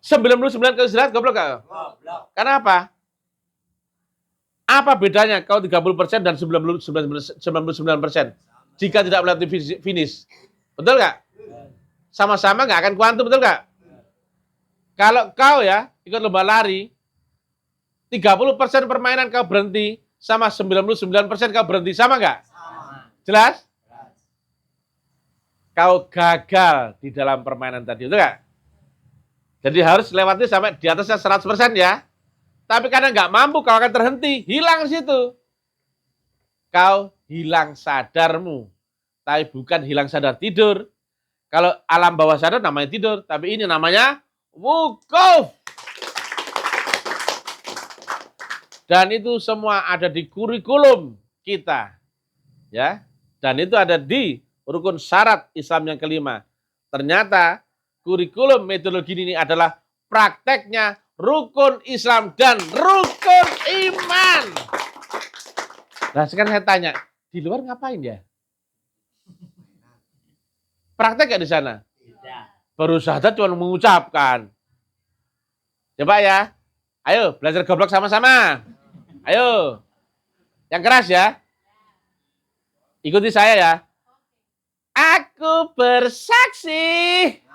99 kali istirahat goblok gak? Goblok. Kenapa? Apa bedanya kau 30% dan 99%? Jika tidak melewati finish. Betul gak? Sama-sama gak akan kuantum, betul gak? Kalau kau ya ikut lomba lari, 30% permainan kau berhenti, sama 99% kau berhenti, sama nggak? Jelas? Kau gagal di dalam permainan tadi, itu nggak? Jadi harus lewati sampai di atasnya 100% ya. Tapi karena nggak mampu, kau akan terhenti, hilang situ. Kau hilang sadarmu, tapi bukan hilang sadar tidur. Kalau alam bawah sadar namanya tidur, tapi ini namanya wukuf. Dan itu semua ada di kurikulum kita. Ya. Dan itu ada di rukun syarat Islam yang kelima. Ternyata kurikulum metodologi ini adalah prakteknya rukun Islam dan rukun iman. Nah sekarang saya tanya, di luar ngapain ya? Praktek gak di sana? Tidak. Baru saja cuma mengucapkan. Coba ya. Ayo belajar goblok sama-sama. Ayo. Yang keras ya. Ikuti saya ya. Aku bersaksi.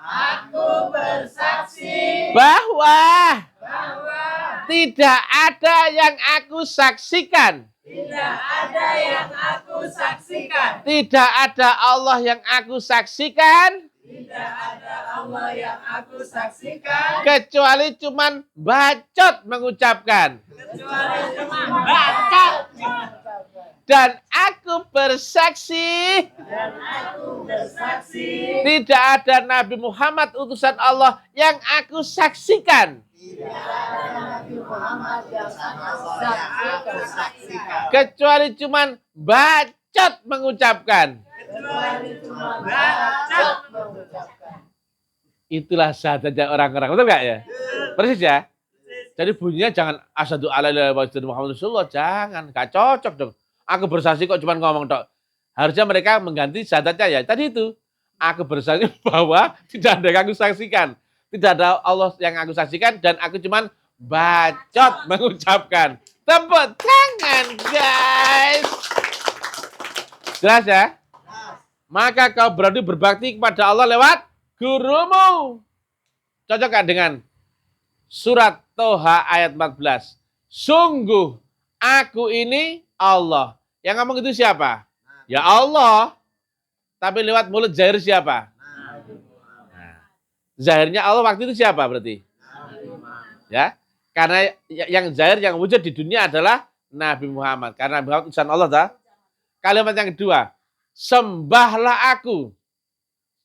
Aku bersaksi Bahwa bahwa tidak ada yang aku saksikan. tidak ada yang aku saksikan. Tidak ada Allah yang aku saksikan. Tidak ada Allah yang aku saksikan. Kecuali cuman bacot mengucapkan. Kecuali cuma baca. Dan aku bersaksi. Dan aku bersaksi. Tidak ada Nabi Muhammad utusan Allah yang aku saksikan. Tidak ada Nabi Muhammad yang aku saksikan. Kecuali cuman bacot mengucapkan. Kecuali cuma baca mengucapkan. Itulah sahadatnya orang-orang. Betul nggak ya? Persis ya? Jadi bunyinya jangan asyhadu alla ilaha illallah Muhammad Rasulullah. Jangan. Nggak cocok dong. Aku bersaksi kok cuma ngomong tok. Harusnya mereka mengganti syahadatnya ya. Tadi itu. Aku bersaksi bahwa tidak ada yang aku saksikan. Tidak ada Allah yang aku saksikan. Dan aku cuma bacot mengucapkan. Tepuk tangan guys. Jelas ya? Maka kau berarti berbakti kepada Allah lewat gurumu. Cocok gak dengan surat Toha ayat 14. Sungguh aku ini Allah. Yang ngomong itu siapa? Ya Allah. Tapi lewat mulut zahir siapa? Nah, zahirnya Allah waktu itu siapa berarti? Ya, karena yang zahir yang wujud di dunia adalah Nabi Muhammad. Karena Nabi Muhammad utusan Allah. Tak? Kalimat yang kedua, sembahlah aku.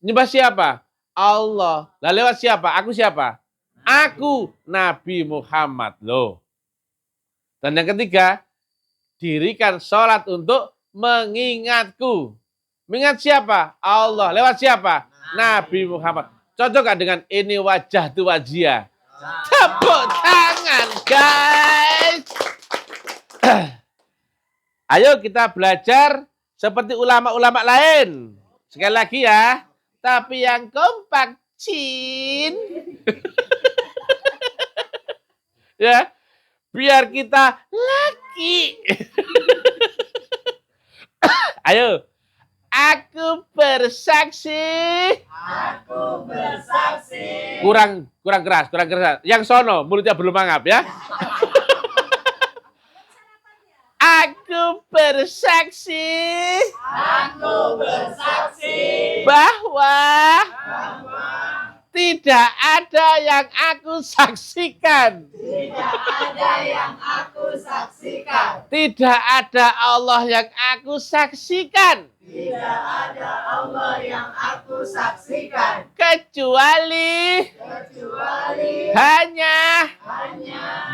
Nyembah siapa? Allah. Lah lewat siapa? Aku siapa? Aku Nabi Muhammad loh. Dan yang ketiga, dirikan sholat untuk mengingatku. Mengingat siapa? Allah. Lewat siapa? Nabi Muhammad. Cocok gak dengan ini wajah tu wajia? Tepuk tangan guys. Ayo kita belajar seperti ulama-ulama lain. Sekali lagi ya. Tapi yang kompak, Cin. Ya. Biar kita laki. Ayo. Aku bersaksi. Aku bersaksi. Kurang keras. Yang sono mulutnya belum mangap ya. Aku bersaksi. Aku bersaksi. Bahwa tidak ada yang aku saksikan. Tidak ada yang aku saksikan. Tidak ada Allah yang aku saksikan. Tidak ada Allah yang aku saksikan. Kecuali hanya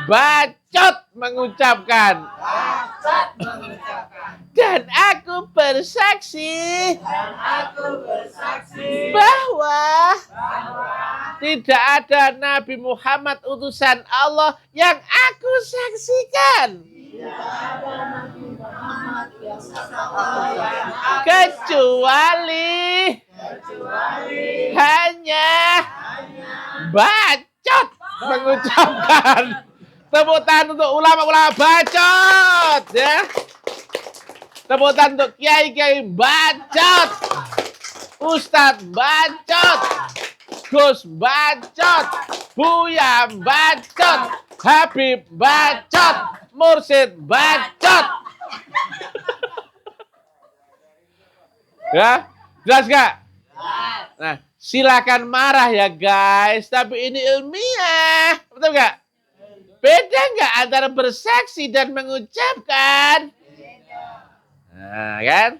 bacot mengucapkan. Bacot mengucapkan. Dan aku bersaksi Dan aku bersaksi bahwa bahwa tidak ada Nabi Muhammad utusan Allah yang aku saksikan. tidak ada Nabi Muhammad yang Allah yang aku Kecuali kecuali hanya bacot mengucapkan. Tepuk tangan untuk ulama-ulama bacot, ya. Tepuk tangan untuk kiai-kiai bacot, Ustadz bacot, Gus bacot, Buya bacot, Habib bacot, Mursyid bacot. Ya, jelas gak? Nah, silakan marah ya guys, tapi ini ilmiah, betul gak? Beda nggak antara bersaksi dan mengucapkan? Nah, kan?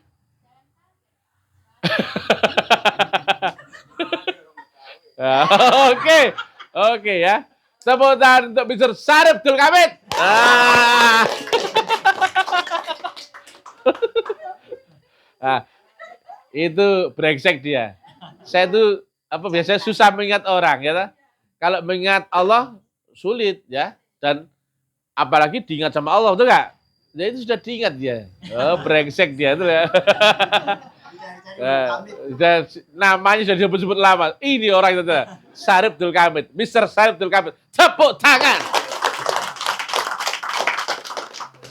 Oke ya. Tepuk tangan untuk Mr. Syarif Abdul Hamid. Nah, itu brengsek dia. Saya tuh biasanya susah mengingat orang ya. Kalau mengingat Allah sulit ya, dan apalagi diingat sama Allah, betul nggak? Ya itu sudah diingat dia. Oh, brengsek dia itu ya. Namanya sudah disebut-sebut lama. Ini orang itu, Syarif Abdul Hamid, Mr. Syarif Abdul Hamid. Tepuk tangan.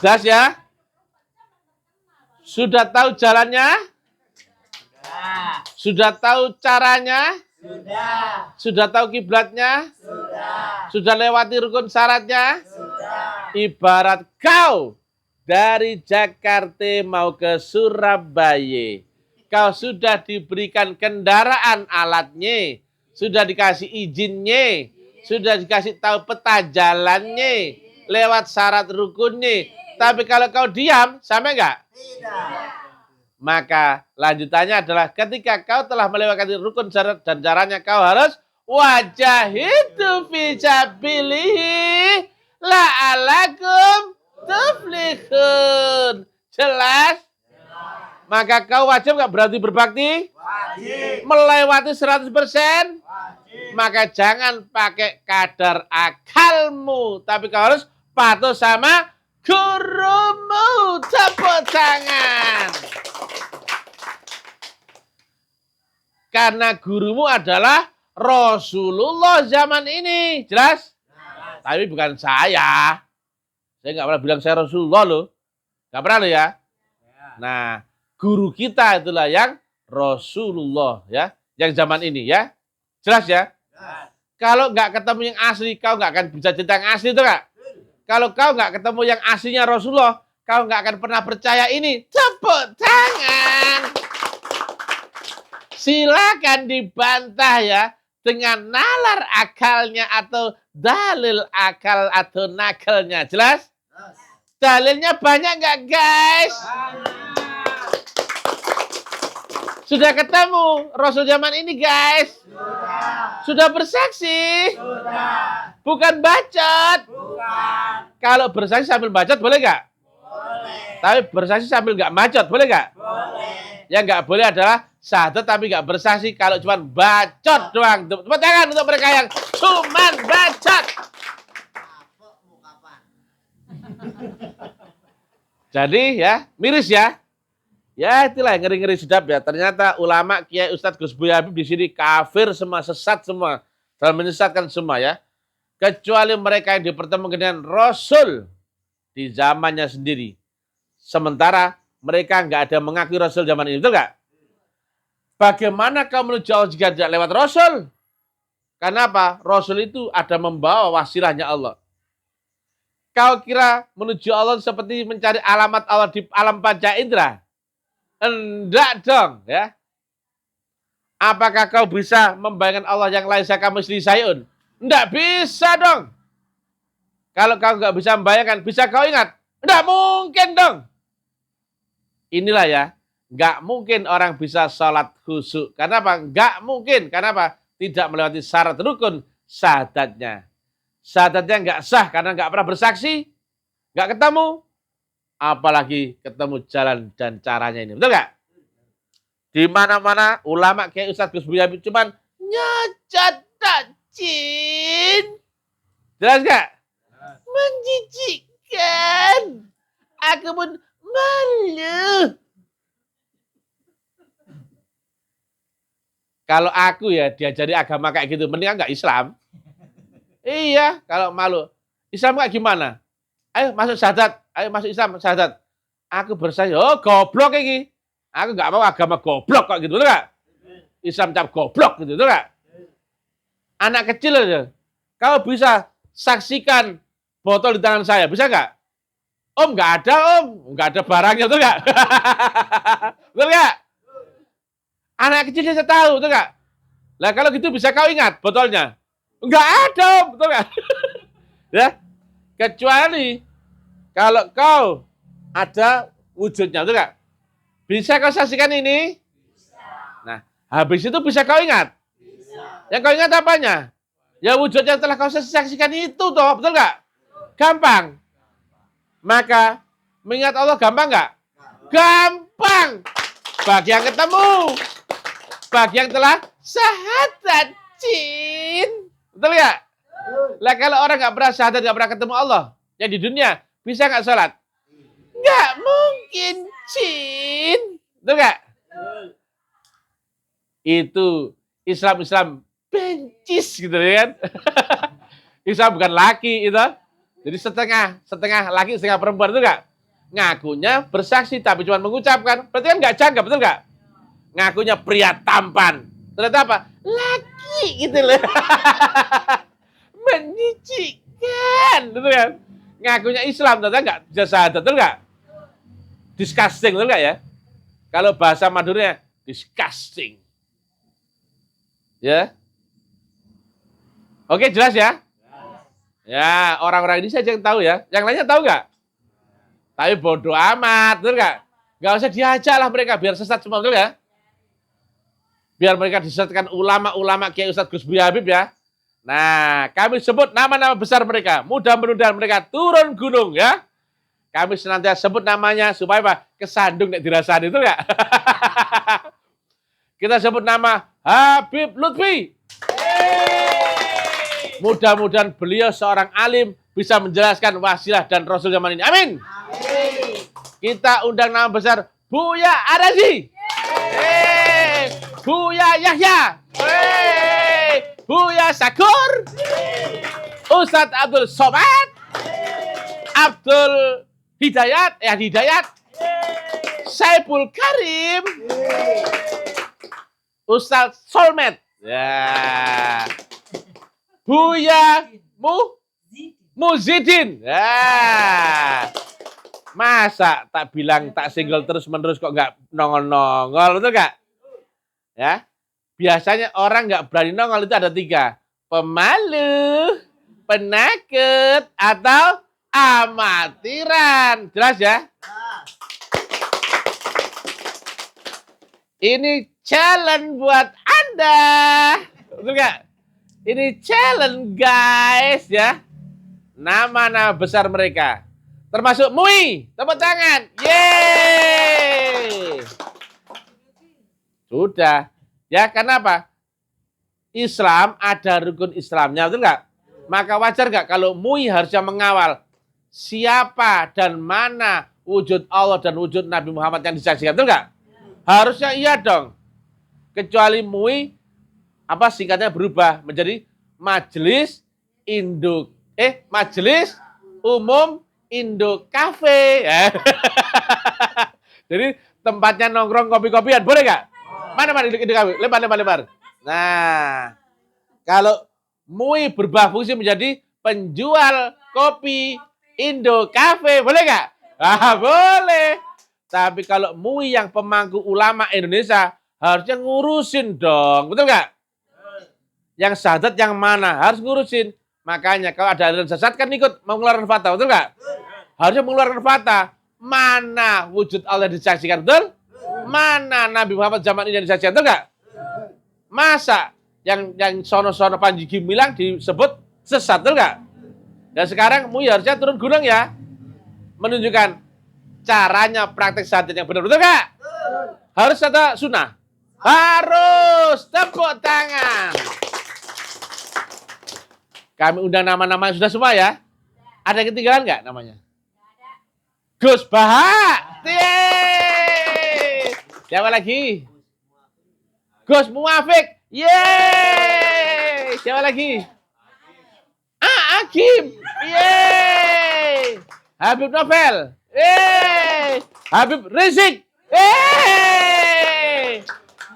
Jelas ya? Sudah tahu jalannya? Sudah tahu caranya? Sudah tahu kiblatnya? Sudah lewati rukun syaratnya? Ibarat kau dari Jakarta mau ke Surabaya. Kau sudah diberikan kendaraan alatnya, sudah dikasih izinnya, sudah dikasih tahu peta jalannya, lewat syarat rukunnya. Tapi kalau kau diam, sampai enggak? Tidak. Maka lanjutannya adalah ketika kau telah melewati rukun syarat dan caranya, kau harus wajahidu fi sabilihi la'alakum tuflihun. Jelas? Maka kau wajib nggak berarti berbakti? Wajib. Melewati 100%? Wajib. Maka jangan pakai kadar akalmu, tapi kau harus patuh sama gurumu. Tepuk tangan. Karena gurumu adalah Rasulullah zaman ini. Jelas? Tapi bukan saya. Saya nggak pernah bilang saya Rasulullah loh. Nggak pernah loh ya. Nah, guru kita itulah yang Rasulullah ya. Yang zaman ini ya. Jelas ya? Kalau nggak ketemu yang asli, kau nggak akan bisa cerita yang asli itu nggak? Kalau kau nggak ketemu yang aslinya Rasulullah, kau nggak akan pernah percaya ini. Tepuk tangan. Silakan dibantah ya dengan nalar akalnya atau dalil akal atau nakalnya. Jelas? Dalilnya banyak nggak guys? Sudah ketemu Rasul zaman ini guys? Sudah bersaksi? Bukan bacot? Bukan. Kalau bersaksi sambil bacot boleh nggak? Boleh. Tapi bersaksi sambil nggak bacot boleh nggak? Boleh. Yang nggak boleh adalah syahadat tapi nggak bersaksi kalau cuma bacot doang. Tepuk tangan untuk mereka yang cuma bacot. Jadi ya, miris ya. Ya itulah yang ngeri-ngeri sedap ya. Ternyata ulama, kiai, ustadz, Gus Buya Habib di sini kafir semua, sesat semua. Dan menyesatkan semua ya. Kecuali mereka yang dipertemukan dengan Rasul di zamannya sendiri. Sementara mereka nggak ada mengakui Rasul zaman ini. Betul nggak? Bagaimana kau menuju Allah jika tidak lewat Rasul? Karena apa? Rasul itu ada membawa wasilahnya Allah. Kau kira menuju Allah seperti mencari alamat Allah di alam panca indera? Enggak dong, ya. Apakah kau bisa membayangkan Allah yang laisa kamitslihi syai'un? Enggak bisa dong. Kalau kau nggak bisa membayangkan, bisa kau ingat? Enggak mungkin dong. Inilah ya, nggak mungkin orang bisa sholat khusyuk. Karena apa? Nggak mungkin. Karena apa? Tidak melewati syarat rukun syahadatnya. Syahadatnya nggak sah karena nggak pernah bersaksi, nggak ketemu. Apalagi ketemu jalan dan caranya ini. Betul nggak? Di mana-mana ulama kayak Ustadz Gus Buya Habib cuman nyocot cin. Jelas nggak? Menjijikkan. Aku pun malu. Kalau aku ya diajari agama kayak gitu, mendingan nggak Islam. Iya, kalau malu. Islam kayak gimana? Ayo masuk syahadat, ayo masuk Islam syahadat. Aku bersaksi, oh goblok ini. Aku nggak mau agama goblok kok gitu, enggak? Islam cap goblok gitu, enggak? Anak kecil aja. Kau bisa saksikan botol di tangan saya, bisa nggak? Om nggak ada om, nggak ada barangnya tuh nggak? Betul nggak? Anak kecil dia tahu tuh nggak? Lah kalau gitu bisa kau ingat botolnya? Nggak ada om, betul nggak? Ya, kecuali kalau kau ada wujudnya, betul nggak? Bisa kau saksikan ini? Nah, habis itu bisa kau ingat. Yang kau ingat apanya? Ya wujud yang telah kau saksikan itu toh, betul nggak? Gampang. Maka mengingat Allah gampang nggak? Gampang. Bagi yang ketemu, bagi yang telah syahadat, Cin. Betul nggak? Lah kalau orang nggak pernah syahadat, nggak pernah ketemu Allah, ya di dunia bisa nggak sholat? Nggak mungkin, Cin. Betul nggak? Itu Islam bencis gitu kan. Islam bukan laki itu. Jadi setengah laki setengah perempuan itu enggak. Ngakunya bersaksi tapi cuma mengucapkan. Berarti kan enggak jangkap, betul enggak? Ngakunya pria tampan. Ternyata apa? Laki gitu loh. Menjijikkan, betul kan? Ngakunya Islam ternyata enggak bisa syahadat, betul enggak? Disgusting, betul enggak ya? Kalau bahasa Maduranya disgusting. Ya. Oke, jelas ya? Ya, orang-orang ini saja yang tahu ya. Yang lainnya tahu nggak? Tapi bodoh amat, betul nggak? Nggak usah diajak lah mereka, biar sesat semua, betul ya? Biar mereka disesatkan ulama-ulama kayak Ustadz Gus Habib ya. Nah, kami sebut nama-nama besar mereka. Mudah-mudahan mereka turun gunung ya. Kami senantiasa sebut namanya supaya apa? Kesandung nek dirasani, itu nggak? Kita sebut nama Habib Lutfi. Mudah-mudahan beliau seorang alim bisa menjelaskan wasilah dan rasul zaman ini. Amin. Kita undang nama besar Buya Arazi. Buya Yahya. Buya Sakur. Ustadz Abdul Somad. Abdul Hidayat. Saiful Karim. Ustadz Solmed. Ya. Buya Muzidin. Ya. Masa tak bilang tak single terus-menerus kok nggak nongol-nongol, betul nggak? Ya. Biasanya orang nggak berani nongol itu ada 3. Pemalu, penakut, atau amatiran. Jelas ya? Ini challenge buat Anda. Betul nggak? Ini challenge guys ya. Nama-nama besar mereka. Termasuk MUI. Tepuk tangan. Yeay. Sudah. Ya kenapa? Islam ada rukun Islamnya. Betul nggak? Maka wajar nggak kalau MUI harusnya mengawal siapa dan mana wujud Allah dan wujud Nabi Muhammad yang disaksikan. Betul nggak? Harusnya iya dong. Kecuali MUI singkatnya berubah menjadi Majelis Umum Indo Cafe. Ya. Jadi tempatnya nongkrong kopi-kopian, boleh nggak? Mana Indo Cafe? Lebar. Nah, kalau MUI berubah fungsi menjadi penjual kopi Indo Cafe, boleh nggak? Boleh. Tapi kalau MUI yang pemangku ulama Indonesia harusnya ngurusin dong, betul nggak? Yang syahadat yang mana? Harus ngurusin. Makanya kalau ada aliran sesat kan ikut mengeluarkan fatwa, betul nggak? Harusnya mengeluarkan fatwa. Mana wujud Allah disaksikan, betul? Mana Nabi Muhammad zaman ini yang disaksikan, betul nggak? Masa yang sono-sono Panji Gumilang disebut sesat, betul nggak? Dan sekarang MUI harusnya turun gunung ya. Menunjukkan caranya praktek syahadat yang benar, betul nggak? Harus ada sunnah. Harus. Tepuk tangan. Kami undang nama-nama sudah semua ya. Ada yang ketinggalan nggak namanya? Gus Baha. Yeay. Siapa lagi? Gus Muafik. Yeay. Siapa lagi? Hakim. Yeay. Habib Novel. Habib Rizik.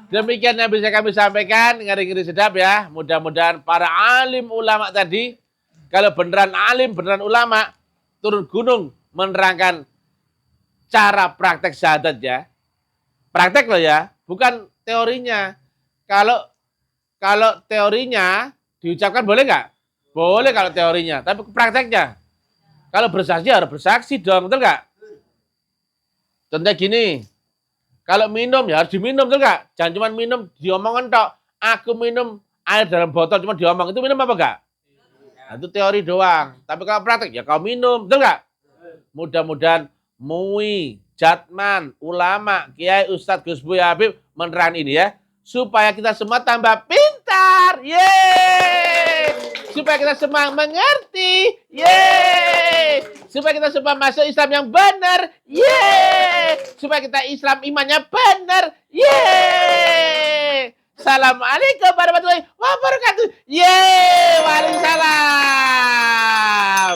Demikian yang bisa kami sampaikan, ngeri-ngeri sedap ya. Mudah-mudahan para alim ulama tadi, kalau beneran alim, beneran ulama, turun gunung menerangkan cara praktek syahadat ya. Praktek loh ya, bukan teorinya. Kalau teorinya diucapkan boleh nggak? Boleh kalau teorinya, tapi prakteknya. Kalau bersaksi harus bersaksi dong, betul nggak? Contohnya gini, kalau minum ya harus diminum, betul nggak? Jangan cuma minum diomongin tok. Aku minum air dalam botol cuma diomong, itu minum apa enggak? Nah, itu teori doang. Tapi kalau praktek ya kau minum, betul nggak? Mudah-mudahan MUI, Jatman, ulama, kiai, ustadz, Gus Buy, Habib menerangkan ini ya, supaya kita semua tambah pintar, yeay! Supaya kita semua mengerti, yeay! Supaya kita semua masuk Islam yang benar, yeay! Supaya kita Islam imannya benar, yeay! Assalamualaikum warahmatullahi wabarakatuh, yeay!